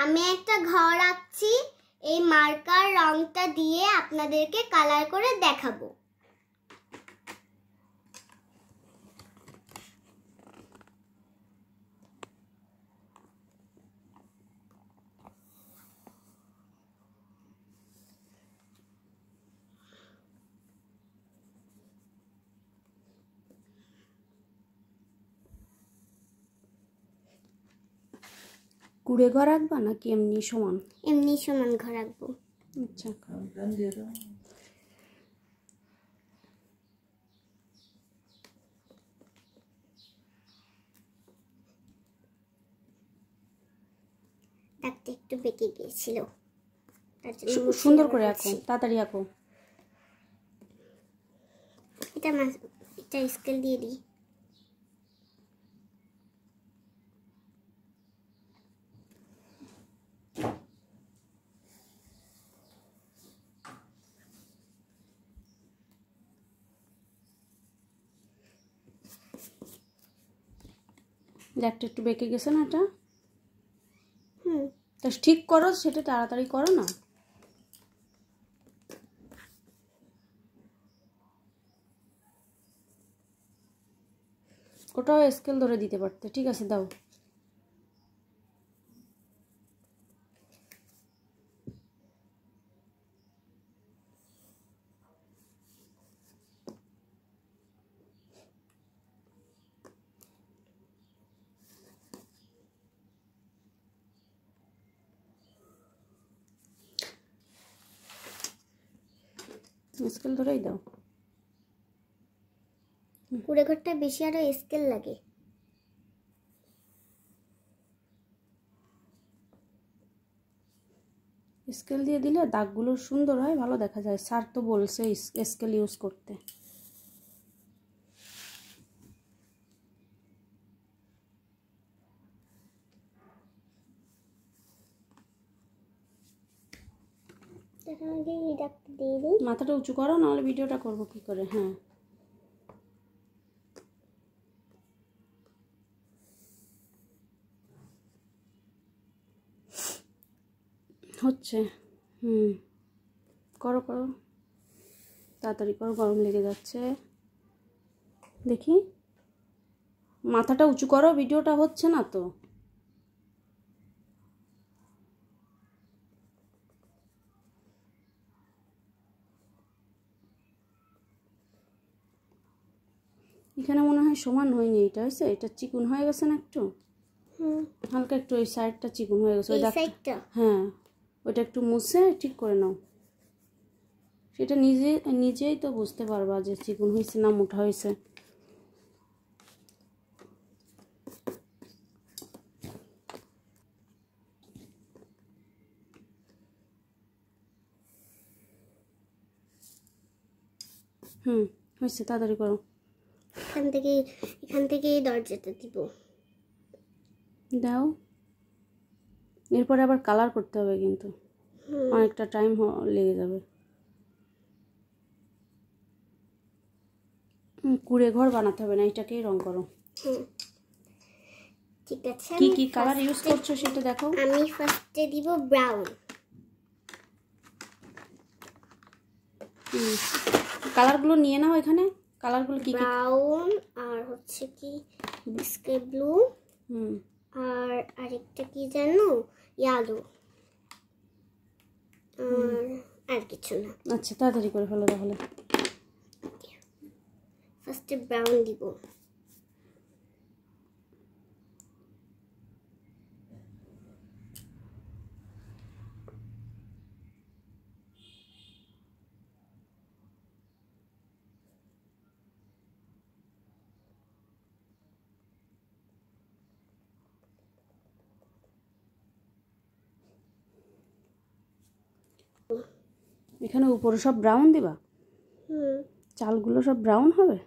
আমি একটা ঘর আঁকছি, এই মার্কার রংটা দিয়ে আপনাদেরকে কালার করে দেখাবো। কুড়ে ঘর আঁকবা নাকি এমনি সমান? এমনি সমান ঘর আঁকবো। আচ্ছা, দাগটা একটু বেঁকে গিয়েছিল, সুন্দর করে আঁকো, তাড়াতাড়ি আঁকো। এটা স্কেল দিয়ে দিই। একটা একটু বেঁকে গেছে না এটা? তা ঠিক করো, সেটা তাড়াতাড়ি করো না। ওটাও স্কেল ধরে দিতে পারতে। ঠিক আছে, দাও। স্কেল ধরেই দাও। কুড়ে ঘরটা বেশি আরো স্কেল লাগে। স্কেল দিয়ে দিলে দাগগুলো সুন্দর হয়, ভালো দেখা যায়। স্যার তো বলছে স্কেল ইউজ করতে। মাথাটা উঁচু করো, নাহলে ভিডিওটা করবো কি করে? হ্যাঁ, হচ্ছে। করো করো, তাড়াতাড়ি করো, গরম লেগে যাচ্ছে। দেখি, মাথাটা উঁচু করো, ভিডিওটা হচ্ছে না তো। এখানে মনে হয় সমান হয়নি। এটা হয়েছে, এটা চিকুন হয়ে গেছে না একটু? হালকা একটু ওই সাইডটা চিকুন হয়ে গেছে। হ্যাঁ, ওইটা একটু মুছে ঠিক করে নাও। সেটা নিজেই তো বুঝতে পারবা যে চিকুন হয়েছে না মোটা হয়েছে। হয়েছে, তাড়াতাড়ি করো। এখান থেকে দরজাটা দিব। দাও। এরপরে আবার কালার করতে হবে, কিন্তু অনেকটা টাইম লেগে যাবে। কুড়ে ঘর বানাতে হবে না, এটাকেই রং করো। ঠিক আছে, কি কি কালার ইউজ করছো সেটা দেখো। আমি ফার্স্টে দিব ব্রাউন। কালারগুলো নিয়ে নাও এখানে। কালারগুলো কি? ব্রাউন, আর হচ্ছে কি স্কাই ব্লু, আর আরেকটা কি জানো, ইয়েলো, আর কিছু না। আচ্ছা, তাড়াতাড়ি করে ফেলো তাহলে। ফার্স্টে ব্রাউন দিব। এখানে উপরে সব ব্রাউন দিবা? চালগুলো সব ব্রাউন হবে?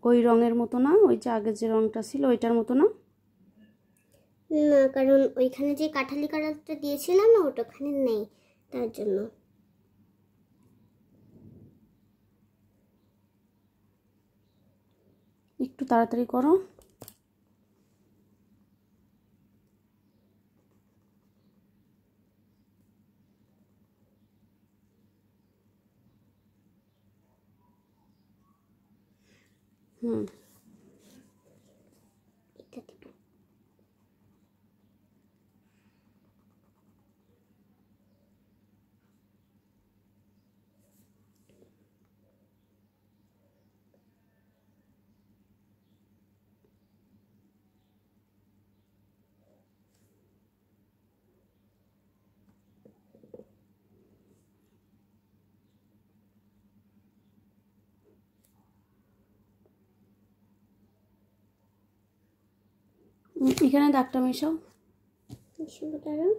ওই রঙের মতো না? ওই যে আগে যে রঙটা ছিল ওইটার মতো না? না, কারণ ওইখানে যে কাঠালি কালারটা দিয়েছিলাম না, ওটাখানে নেই, তার জন্য। একটু তাড়াতাড়ি করো। এটা দিব। এখানে দাগটা মেশাও। দাঁড়াও।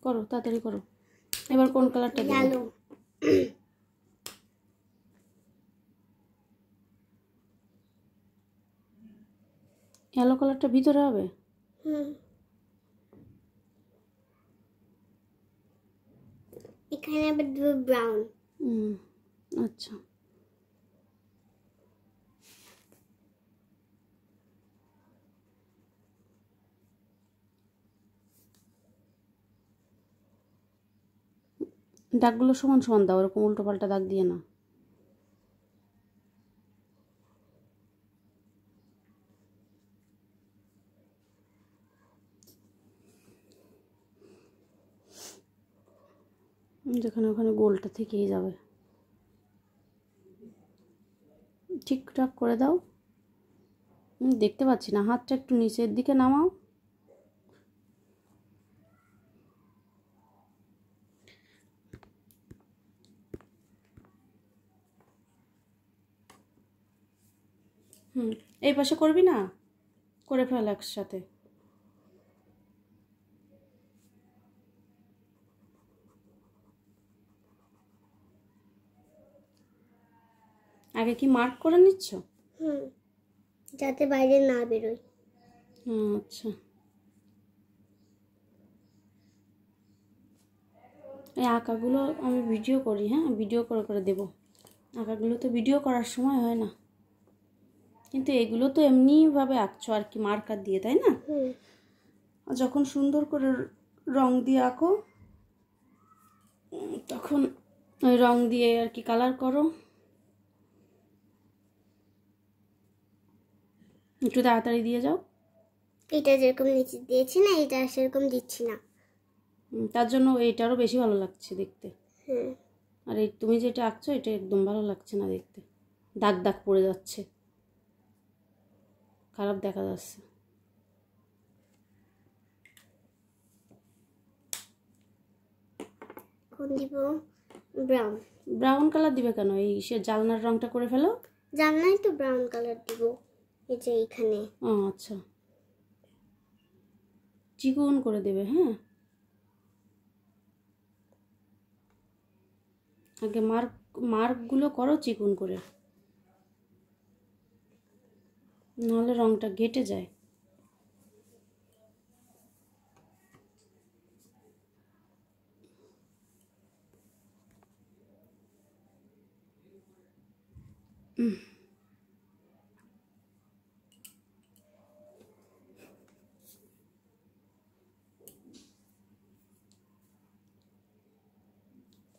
করো, তাড়াতাড়ি করো। এবার কোন কালারটা দেবো? লাল। ইয়েলো কালারটা ভিতরে হবে। এখানে আবার দেবো ব্রাউন। আচ্ছা, দাগগুলো সমান সমান দাও, ওরকম উল্টো পাল্টা দাগ দিয়ে না। যেখানে ওখানে গোলটা থেকেই যাবে। ঠিকঠাক করে দাও। দেখতে পাচ্ছি না, হাতটা একটু নিচের দিকে নামাও। এই পাশে করবি না? করে ফেল একসাথে। আগে কি মার্ক করে নিচ্ছ? যাতে বাইরে না বেরোয়। আচ্ছা, এই আঁকাগুলো আমি ভিডিও করি, হ্যাঁ, ভিডিও করে করে দেবো। আঁকাগুলো তো ভিডিও করার সময় হয় না, কিন্তু এগুলো তো এমনিভাবে আঁকছো আর কি, মার্কার দিয়ে, তাই না? যখন সুন্দর করে রং দিয়ে আঁকো তখন ওই রং দিয়ে আর কি কালার করো। একটু তাড়াতাড়ি দিয়ে যাও। এটা যেরকম নিচে দিয়েছি না, এটা সেরকম দিচ্ছি না। তার জন্য এইটারও বেশি ভালো লাগছে দেখতে। আর এই তুমি যেটা আঁকছো এটা একদম ভালো লাগছে না দেখতে, দাগ দাগ পড়ে যাচ্ছে, খারাপ দেখা যাচ্ছে। কোন দিব? ব্রাউন। ব্রাউন কালার দিবে কেন? এই সে জানলার রংটা করে ফেলো। জানলাই তো ব্রাউন কালার দিব, এই যে এইখানে। আচ্ছা, চিকন করে দেবে। হ্যাঁ, আগে মার্কগুলো করো চিকন করে, নাহলে রংটা ঘেটে যায়।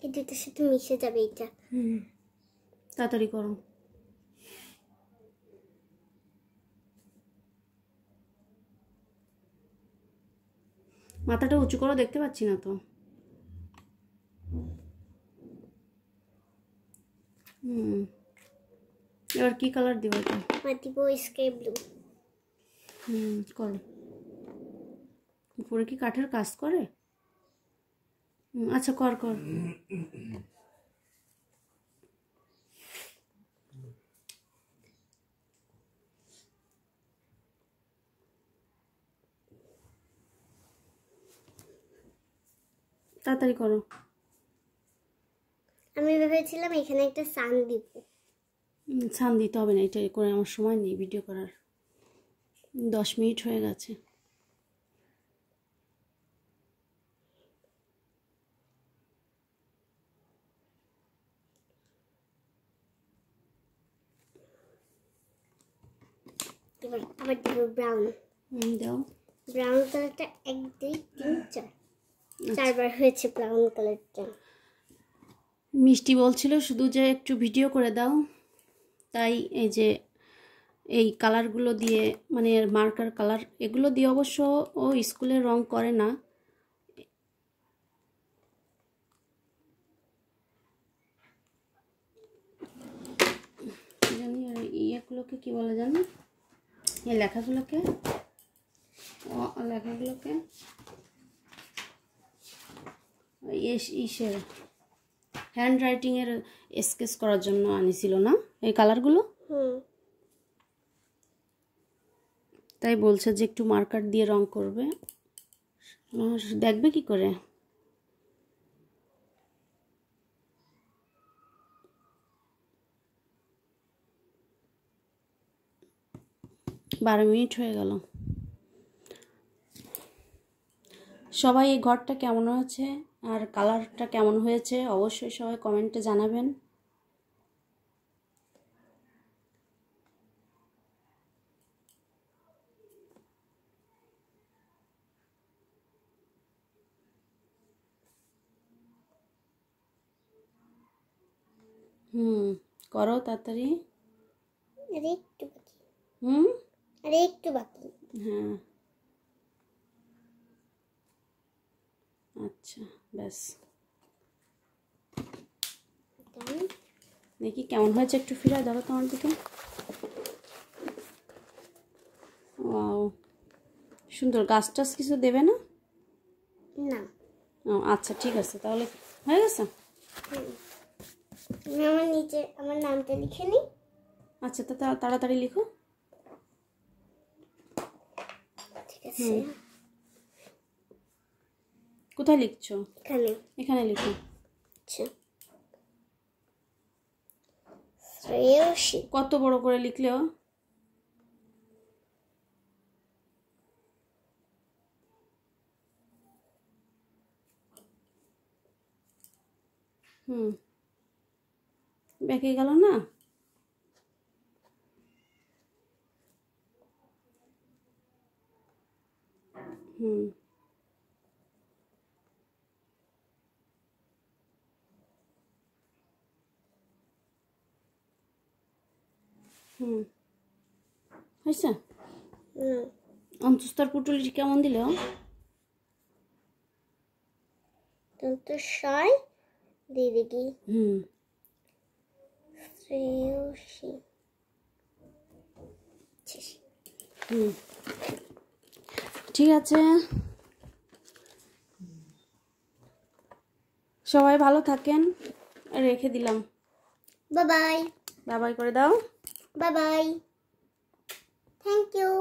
এই দুটোর সাথে মিশে যাবে এটা। তাড়াতাড়ি করো। মাথাটা উঁচু করো, দেখতে পাচ্ছি না তো। এবার কি কালার দিব এটা? দিব স্কাই ব্লু। করো। উপরে কি কাঠের কাজ করে? আচ্ছা কর কর। তাড়াতাড়ি করো। আমি ভেবেছিলাম এখানে একটা সান দিব। সান দিতে হবে না, এটা করে আমার সময় নেই ভিডিও করার। 10 মিনিট হয়ে গেছে। এবার আবার দিব ব্রাউন। দাও। ব্রাউন কালারটা 1 2 3 4 চারবার হয়েছে ব্রাউন কালারটা। মিষ্টি বলছিল শুধু যে একটু ভিডিও করে দাও, তাই এই যে এই কালারগুলো দিয়ে, মানে মার্কার কালার এগুলো দিয়ে, অবশ্য ও স্কুলে রং করে না। জানি আর ইয়েগুলোকে কি বলে জানি, এই লেখাগুলোকে ইসের হ্যান্ড রাইটিংয়ের স্কেচ করার জন্য আনিছিল না এই কালারগুলো। তাই বলছে যে একটু মার্কার দিয়ে রং করবে। দেখবে কি করে? বারো মিনিট হয়ে গেল। সবাই এই ঘরটা কেমন হয়েছে আর কালারটা কেমন হয়েছে অবশ্যই সবাই কমেন্টে জানাবেন। করো তাড়াতাড়ি। আরেকটু বাকি। আরেকটু বাকি। হ্যাঁ আচ্ছা ব্যাস। দেখি কেমন হয়েছে, একটু ফিরে ধরো তোমার দিকে। ওয়াও সুন্দর। গাছ টাছ কিছু দেবে না? না। আচ্ছা ঠিক আছে, তাহলে হয়ে গেছে। আমার নিচে আমার নামটা লিখে নিই। আচ্ছা তো তাড়াতাড়ি লিখো। ঠিক আছে। কোথায় লিখছো? এখানে। এখানে লিখো। আচ্ছা শ্রেয়সী। কত বড় করে লিখলেও? বেঁকে গেল না? হয়েছে? অন্তস্তার পুটুলি কেমন দিল? তো সাই দিয়ে দেখি। শ্রেয়সী। ঠিক আছে, সবাই ভালো থাকেন। রেখে দিলাম। Bye bye. বাই বাই করে দাও। Bye bye. Thank you.